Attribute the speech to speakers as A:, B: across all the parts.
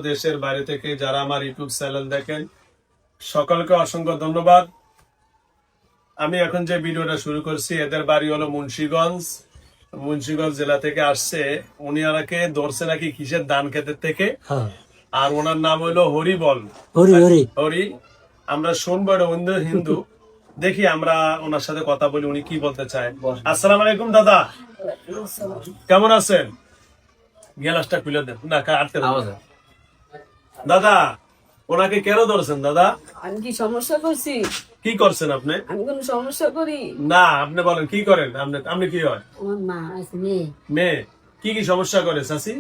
A: দেশের বাইরে থেকে যারা আমার ইউটিউব চ্যানেল দেখেন সকলকে অসংখ্য ধন্যবাদ। আমি এখন যে ভিডিওটা শুরু করছি, এদের বাড়ি হলো মুন্সিগঞ্জ জেলা থেকে আসছে। উনি ওনাকে ধরছে নাকি কিসের ধান ক্ষেতের থেকে, আর ওনার নাম হলো হরিবল হরি। আমরা শুনবো এটা হিন্দু, দেখি আমরা ওনার সাথে কথা বলি উনি কি বলতে চায়। আসসালামু আলাইকুম দাদা, কেমন আছেন? গ্লাসটা খুলে দেন না, আটকে দাদা। ওনাকে কেন ধরছেন দাদা?
B: আমি কি সমস্যা করছি?
A: কি করছেন আপনি?
B: আমি কোন সমস্যা করি
A: না, আপনি বলেন কি করেন আপনি কি হয়?
B: আমার মা আছে
A: মেয়ে কি সমস্যা করে চাচি?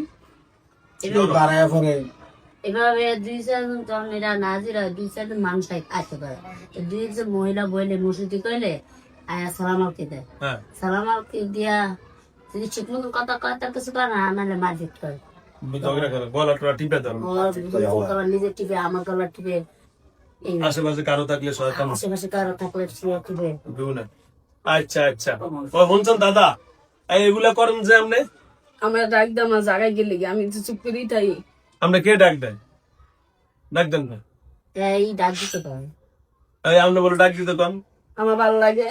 B: এভাবে দুই চারজন তরুণীরা নাজিরা দুই চারজন মানুষ আসতে পারে, দুই একজন মহিলা বইলে মসজিদে কইলে আয়া সালাম আলকি দেয়। সালাম আলকি দিয়া যদি ঠিক মতন কথা কয় তার কিছু করে না, নাহলে মারপিট করে, নিজের টিপে আমার গলা টিপে,
A: আশেপাশে কারো থাকলে
B: আশেপাশে কারো থাকলে টিপে।
A: আচ্ছা আচ্ছা, শুনছেন দাদা, এগুলা করেন যে আপনি?
B: আমরা ডাক দাম জায়গায় গেলে আমি চুপ করেই তাই।
A: আপনি কে ডাক দেন? ডাক দেন না,
B: এই ডাক দিতে পারে।
A: আপনি বলে ডাক দিতে কন।
B: আমার ভালো লাগে।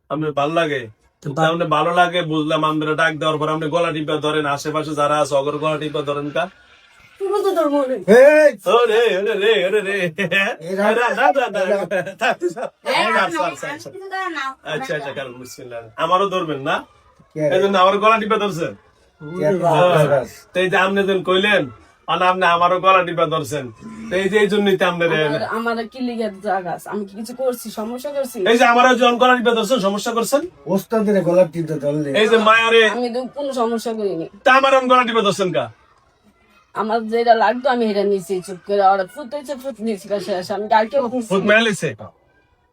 A: আপনার ভালো লাগে? আপনার ভালো লাগে বুঝলাম। আমরা ডাক দেওয়ার পর আপনি গলা টিপা ধরেন, আশেপাশে যারা আছে অগর গলা টিপা ধরেন কা? আচ্ছা আচ্ছা, আমারও ধরবেন না, এই জন্য আমার গলা টিপা ধরছেন। আপনি যখন কইলেন আপনি আমারও গলা টিপা ধরছেন, এই জন্যই
B: আমার কি লিগে আমি কিছু করছি, সমস্যা করছি?
A: এই যে আমারও যখন গলা টিপা ধরছেন সমস্যা করছেন,
C: ওস্তাদের গলা টিপতে ধরলে
A: এই যে মায়ারে
B: আমি তো কোনো সমস্যা করিনি।
A: তা আমার গলা টিপা ধরছেন কা?
B: আমার যেটা লাগতো আমি এটা নিচ্ছি চুপ করে, ওরা ফুট নিচ্ছি শেষ। আমি আর কেউ
A: ফুট মেলেছে,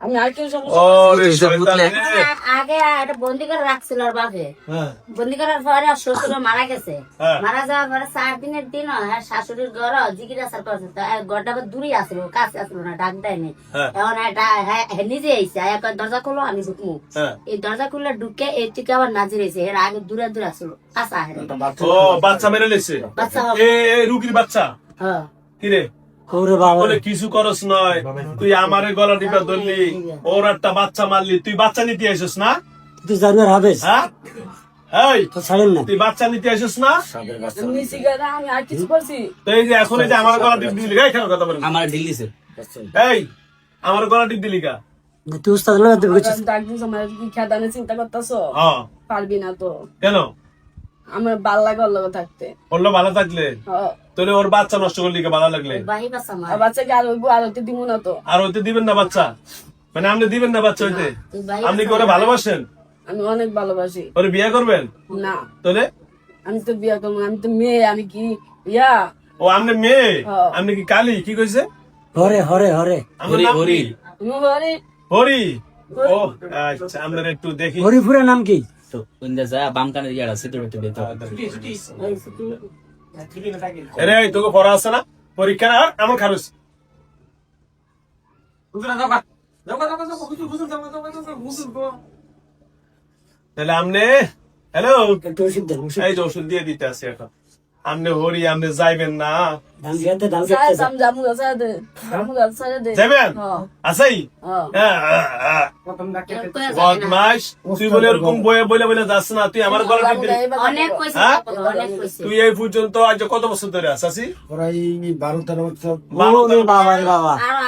B: আমি আর কেউ আগে একটা বন্দি করে রাখছিল ওর বাপে। বন্দি করার পরে শ্বশুর মারা গেছে। মারা যাওয়ার পরে 4 দিনের দিন শাশুড়ির ঘর জিজ্ঞাসা করছে, ঘরটা দূরে আসলো, কাছে আসলো না, ডাক দেয়নি। এখন নিজে এসে দরজা খুলো, আমি ঢুকবো। এই দরজা খুললে ঢুকে এই থেকে আবার নাজির এসে, এর আগে দূরে দূরে আসলো।
A: বাচ্চা মেরে লেছে, রুগীর বাচ্চা। কি রে কিছু করস নয়, তুই আমারে গলা টিপা ধরলি, ওর একটা বাচ্চা মারলি, তুই বাচ্চা নিতে আসিস না?
C: তুই জানার হবে
A: তুই বাচ্চা নিতে আসিস না?
B: আমি আর কিছু করছি?
A: এই যে এখন এই যে আমার গলা টিপ দিলি, কথা বলেন
C: আমার দিল্লিছে,
A: এই আমার গলা টিপ দিলি কা?
C: তুই উস্তাদ
B: চিন্তা করতেছো, পারবি না তো?
A: কেন?
B: আমার ভালো লাগে ওর লগে থাকতে।
A: ওর ভালো থাকলে তাহলে ওর বাচ্চা নষ্ট করলি ভালো লাগলে?
B: বাচ্চাকে আর হইতে দিব না তো?
A: আর হইতে দিবেন না বাচ্চা? মানে আপনি দিবেন না বাচ্চা হইতে? আপনি কি ওরা ভালোবাসেন?
B: আমি অনেক ভালোবাসি।
A: ওরে বিয়ে করবেন
B: না?
A: তাহলে
B: আমি তো বিয়ে করবো, আমি তো মেয়ে। আমি কি ইয়া?
A: ও আপনি মেয়ে? আপনি কি কালী? কি কইছে?
C: হরে হরে হরে
A: হরি হরি হরি। ও আচ্ছা, আমরা একটু দেখি
C: হরিপুরা নাম কি?
A: তোকে পড়া আছে না পরীক্ষা? এমন খারুস তাহলে আপনি হ্যালো এই যে ওষুধ দিয়ে দিতে আছে এখন। আপনি হরি, আপনি যাইবেন না? যাবেন আছেই বদমাস। তুই বলে এরকম বয়ে বলে বলে যাস না, তুই আমার গলা টিপ দিলি। তুই এই পর্যন্ত আজ কত বছর ধরে আছি?
C: 12-13 বছর।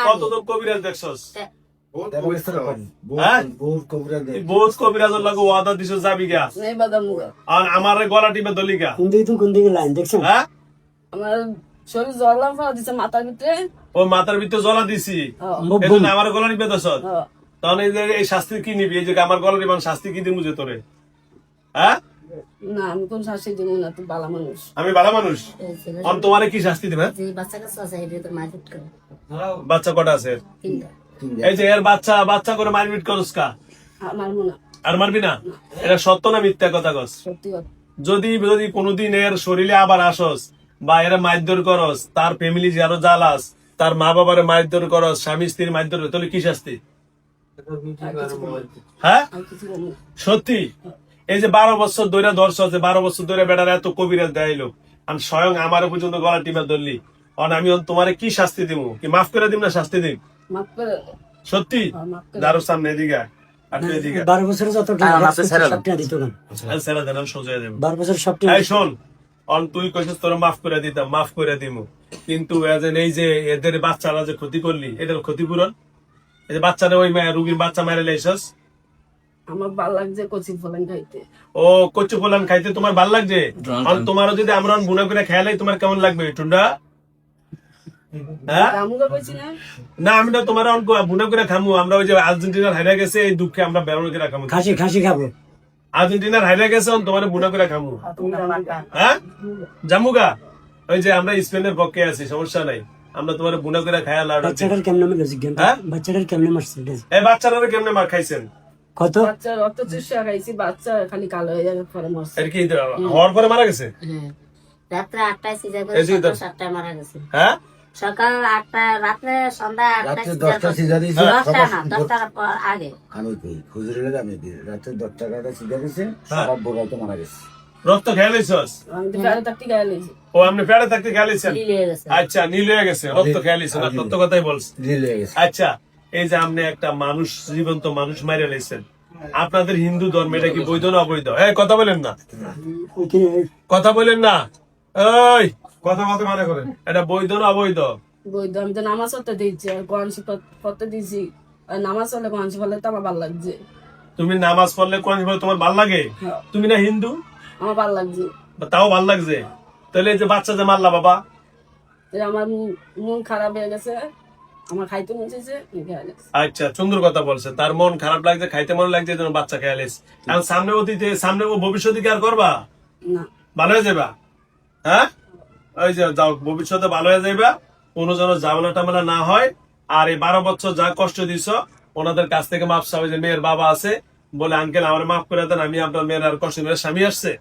A: কতজন কবিরাজ দেখছস? বহুত কবিরাজের লাগে ওয়াদা দিছ, যাবি গা? আর আমার গলা টিপে দলি গা?
C: কোন দিকে লাইন দেখছেন?
B: আমার শরীর জ্বলা ফেলা দিছে মাথার ভিতরে।
A: ও মাথার ভিতরে জ্বলা দিছি, আমার গলা টিপে দছ। তখন এই শাস্তি কি নিবি? এই যে আমার গলা টিপে শাস্তি কি দিমু যে তোরে?
B: না, আমি কোন শাস্তি দিব না, তুই ভালো মানুষ।
A: আমি ভালো মানুষ, তোমারে কি শাস্তি দিবে? বাচ্চা কটা আছে? এই যে এর বাচ্চা করে মারপিট করস কা? আর মারবি না? এটা সত্য না মিথ্যা কথা কস? যদি কোনোদিন এর শরীরে আবার আসস বা এরা মারধর করস, তার ফ্যামিলি যারো জ্বালাস, তার মা বাবার মারধর করো, স্বামী স্ত্রীর মারধর করো, তাহলে কি শাস্তি? হ্যাঁ সত্যি? এই যে 12 বছর ধরে ধরছ, যে 12 বছর ধরে বেটার এত কবিরাজ দেখাইলো, আমি স্বয়ং আমার পর্যন্ত গলা টিপা ধরলি, আমি তোমারে কি শাস্তি দিব? কি মাফ করে দিব না শাস্তি দিব? সত্যি? দারুর সামনে এদিকে আয়, আর তুই এদিকে আয়।
C: 12 বছরের যত টাকা সব টাকা দিত কেন?
A: আর ছেড়ে দেন, আমি সোজা দেব।
C: 12 বছর সব টাকা
A: এই শোন, তুই কইছিস তোরা মাফ করে দিতাম, মাফ করে দিমু, কিন্তু এই যে এদের বাচ্চারা যে ক্ষতি করলি, এটার ক্ষতিপূরণ? এই যে বাচ্চারা, ওই রুগীর বাচ্চা মেরে লাইছস,
D: আমার ভালো লাগছে কচি ফলন খাইতে।
A: ও কচু ফলান খাইতে তোমার ভাল লাগছে? তোমারও যদি আমরা বুনা করে খেয়ালাই, তোমার কেমন লাগবে টুন্ডা? হ্যাঁ
D: আমুকে কইছি না
A: না, আমি না তোমার বুনা করে খামু। আমরা ওই যে আর্জেন্টিনার হাইরা গেছে, এই দুঃখে আমরা বেরোনো করে খামু।
C: খাসি খাসি খাবো।
A: আর্জেন্টিনার হাইরা গেছে, তোমার বুনা করে খামু। হ্যাঁ জামুগা, ওই যে আমরা স্পেনের পক্ষে আছি, সমস্যা নাই, আমরা তোমার বুনা করে খায়া লাড়া।
C: বাচ্চাটার কেমনে মারলো জিজ্ঞান?
A: হ্যাঁ?
C: বাচ্চাটার কেমনে মারছে?
A: এই বাচ্চারা কেমনে মার খাইছেন?
C: কত?
D: বাচ্চা রক্ত চুষা খাইছি, বাচ্চা খালি কালো হয়ে যাবে পরে মরছে।
A: এর কি হওয়ার পরে মারা গেছে?
B: হ্যাঁ রাত্রে 8টায় সিজার করে
A: এই যে
B: সকাল 7টায় মারা গেছে।
A: হ্যাঁ
B: সকাল 8টায়, রাত্রে সন্ধ্যা 8টায় সিজার
E: 10টা সিজার দিয়েছে,
B: 10টা না 10টার আগে।
E: আমি কই খুজুরের আমি দিই রাতে 10 টাকাটা সিজার দিয়েছে,
A: হ্যাঁ।
E: সব বড় তো মারা গেছে।
A: রক্ত খেয়ে লাইছস?
D: আমি তো ফেলে থাকতে গায়ে লেগেছি।
A: ও আপনি পেড়ে থাকতে খেয়ে লাইছেন?
B: লীল হয়ে গেছে।
A: আচ্ছা, নীল হয়ে গেছে, রক্ত খেয়ে লাইছেন, সত্য কথাই বলছেন।
E: দিল হয়ে গেছে।
A: আচ্ছা, এই যে আপনি একটা মানুষ, জীবন্ত মানুষ মাইরে লাইছেন, আপনাদের হিন্দু ধর্মে এটা কি বৈধ না অবৈধ? এই কথা বলেন না, কথা বলেন না, এই কথা মতো মানে করেন, এটা বৈধ না অবৈধ?
D: বৈধ। আমি তো নামাজ পড়তে দিচ্ছি, আর কোরআন পড়তে দিয়েছি, আর নামাজ পড়লে কোরআন পড়লে তো আমার ভালো লাগছে।
A: তুমি নামাজ পড়লে কোরআন পড়লে তোমার ভাল লাগে?
D: হ্যাঁ।
A: তুমি না হিন্দু?
D: আমার ভালো লাগছে।
A: তাও ভাল লাগছে? তাহলে এই যে বাচ্চা যে মারলা বাবা,
D: যে আমার মন খারাপ হয়ে গেছে, আমার খাইতে মন চাইছে, খেয়ে গেছে।
A: আচ্ছা সুন্দর কথা বলছে, তার মন খারাপ লাগছে, খাইতে মন লাগছে, এই জন্য বাচ্চা খেয়াল এসে। এখন সামনে অতীতে, সামনে ও ভবিষ্যতে কি আর করবা?
D: না
A: ভালো হয়ে যাবা? হ্যাঁ ওই যে যাও, ভবিষ্যতে ভালো হয়ে যাইবা, কোনো যেন ঝামেলা টামেলা না হয়। আর এই 12 বছর যা কষ্ট দিছ, ওনাদের কাছ থেকে মাপ চাও। ওই যে মেয়ের বাবা আছে, বলে আঙ্কেল আমার মাফ করে দেন, আমি আপনার মেয়ের আর কষ্ট, মেয়ের স্বামী আসছে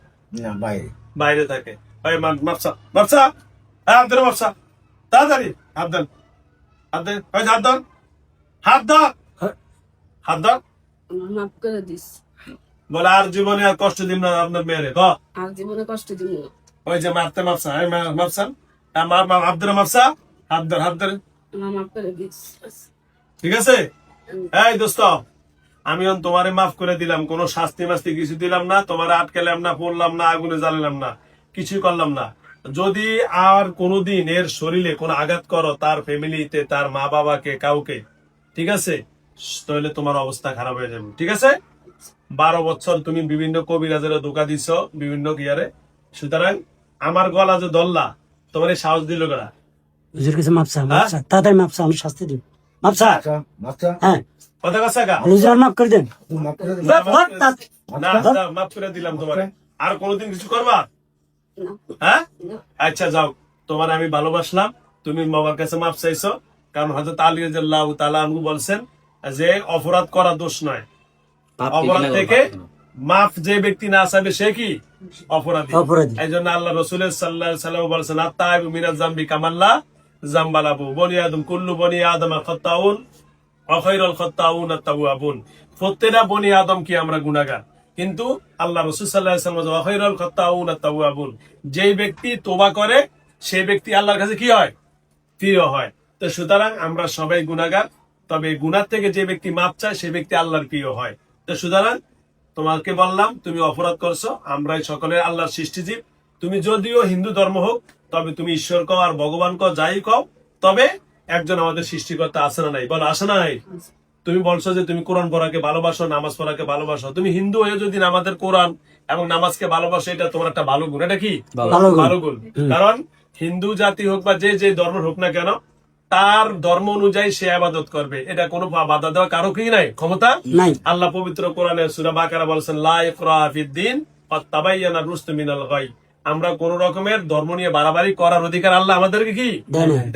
E: না বাইরে
A: বাইরে থাকে, ওই মাপসা মাপসা, হ্যাঁ হাত ধরে মাপসা, তাড়াতাড়ি হাত দেন, হাত দেন, ওই হাত দেন, হাত দেন, হাত দেন।
D: আমার মাফ করে দিস,
A: বলে আর জীবনে আর কষ্ট দিন না আপনার মেয়েরে, ক
D: আর জীবনে কষ্ট দিব না।
A: ওই যে মারতে মাপসা, মাপসান, হাত ধরে মাপসা, হাত ধর, হাত ধরে,
D: আমার মাফ করে দিস।
A: ঠিক আছে? এই দোস্ত, আমি তোমারে মাফ করে দিলাম, কোন শাস্তি মাস্তি কিছু দিলাম না, তোমার আটকালাম না, পড়লাম না, আগুনে জ্বালালাম না, কিছুই করলাম না। যদি আর কোনোদিন এর শরীরে কোনো আঘাত করো, তার ফ্যামিলিতে, তার মা বাবাকে, কাউকে, ঠিক আছে, তাহলে তোমার অবস্থা খারাপ হয়ে যাবে, ঠিক আছে? 12 বছর তুমি বিভিন্ন কবিরাজের ধোকা দিছ, বিভিন্ন গিয়ারে, সুতরাং আমার গলা যে দল্লা, তোমার এই সাহস দিল গড়া।
C: হুজুর কাছে মাপসা, মাপসা তাড়াতাড়ি মাপসা, আমি শাস্তি দিব। মাপসা,
E: আচ্ছা মাত্রা
C: হ্যাঁ
A: কথা কথা গা,
C: হুজুর আর মাফ করে দেন।
E: তুই মাত্রা
A: না মাফ করে দিলাম তোমার। আর কোনোদিন কিছু করবা? হ্যাঁ আচ্ছা যাও, তোমার আমি ভালোবাসলাম, তুমি বাবার কাছে মাফ চাইছো, কারণ হযরত আলী রাদিয়াল্লাহু তাআলা আনহু বলছেন যে অপরাধ করা দোষ নয়, অপরাধ থেকে মাফ যে ব্যক্তি না চাইবে সে কি অপরাধী।
C: অপরাধী।
A: এই জন্য আল্লাহ রাসূল সাল্লাল্লাহু আলাইহি ওয়াসাল্লাম বলছেন, আত-তাইবু মিনাজ যামবি কামাল্লা যামবালাবু, বনি আদম কুল্লু বনি আদম খাত্তাউন ওয়া খায়রুল খাত্তাউন আত-তাওয়াবুন। প্রত্যেকটা বনি আদম কি আমরা গুনাহগার, কিন্তু আল্লাহ রাসূল সাল্লাল্লাহু আলাইহি ওয়াসাল্লাম ওয়া খায়রুল খাত্তাউন আত-তাওয়াবুন, যেই ব্যক্তি তওবা করে সেই ব্যক্তি আল্লাহর কাছে কি হয়? প্রিয় হয়। তো সুতরাং আমরা সবাই গুনাহগার, তবে গুনাহ থেকে যে ব্যক্তি মাপ চায় সেই ব্যক্তি আল্লাহর প্রিয় হয়। তো সুতরাং তোমাকে বললাম, তুমি অপরাধ করছো, আমরাই সকলে আল্লাহর সৃষ্টিজীব। তুমি যদিও হিন্দু ধর্ম হোক, তবে তুমি ঈশ্বর কও আর ভগবান কও, যাই কও, তবে একজন আমাদের সৃষ্টিকর্তা আছে না নাই? বলো আছে না নাই? তুমি বলছো যে তুমি কোরআন পড়াকে ভালোবাসো, নামাজ পড়াকে ভালোবাসো। তুমি হিন্দু হয়ে যদি আমাদের কোরআন এবং নামাজকে ভালোবাসো, এটা তোমার একটা ভালো গুণ। এটা কি ভালো গুণ? কারণ হিন্দু জাতি হোক বা যে যে ধর্ম হোক না কেন, তার ধর্ম অনুযায়ী সে ইবাদত করবে, এটা কোনো বাধা দেওয়া কারো কি নাই, ক্ষমতা
C: নাই।
A: আল্লাহ পবিত্র কোরআনে সূরা বাকারা বলেছেন, লা ইকরাহা ফিদ-দীন ক্বাদ তাবায়্যানা রুশদু মিনাল গায়। আমরা কোন রকমের ধর্ম নিয়ে বাড়াবাড়ি করার অধিকার আল্লাহ আমাদেরকে কি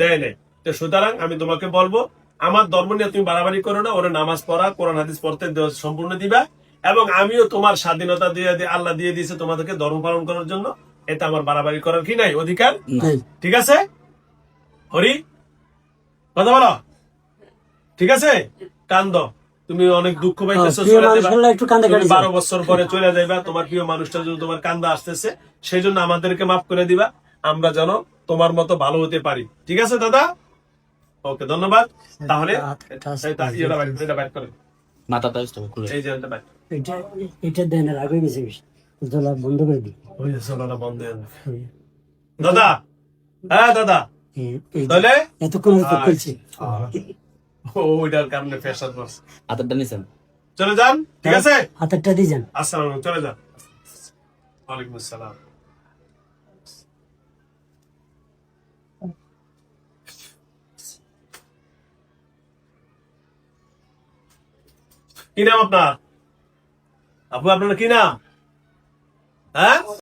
A: দেয় না। তো সুতরাং আমি তোমাকে বলবো, আমার ধর্ম নিয়ে তুমি বাড়াবাড়ি করো না, ওরা নামাজ পড়া, কোরআন হাদিস পড়তে সম্পূর্ণ দিবা, এবং আমিও তোমার স্বাধীনতা দিয়ে আল্লাহ দিয়ে দিয়েছে তোমাদেরকে ধর্ম পালন করার জন্য, এটা আমার বাড়াবাড়ি করার কি নাই, অধিকার। ঠিক আছে হরি? কথা বলো, ঠিক আছে? কান্দ, তুমি অনেক দুঃখ পাইতেছো,
C: প্রিয় মানুষগুলো একটু কান্দে কাটি
A: 12 বছর পরে চলে যাইবা, তোমার প্রিয় মানুষটা যদি তোমার কান্দা আসতেছে, সেই জন্য আমাদেরকে মাফ করে দিবা, আমরা যেন তোমার মতো ভালো হতে পারি, ঠিক আছে দাদা? ওকে, ধন্যবাদ। তাহলে এটা বাইর করেন,
F: মাথাটা খুলে
A: এই যে এটা বাইর।
C: এটা দেন আর আগে গেছে জলা বন্ধ করে দিই
A: ওই যে চলাটা বন্ধ হয়ে যাবে। দাদা, হ্যাঁ দাদা, তাহলে
C: এতক্ষণ হয়তো করছি
A: ওইটার কারণে প্রেশার পড়ছে।
F: হাতেরটা নিছেন
A: চলে যান, ঠিক আছে?
C: হাতেরটা দিয়ে যান।
A: আসসালামু আলাইকুম, চলে যান। ওয়ালাইকুম আসসালাম। কি নাম আপনার? আপু, আপনার কি নাম? হ্যাঁ?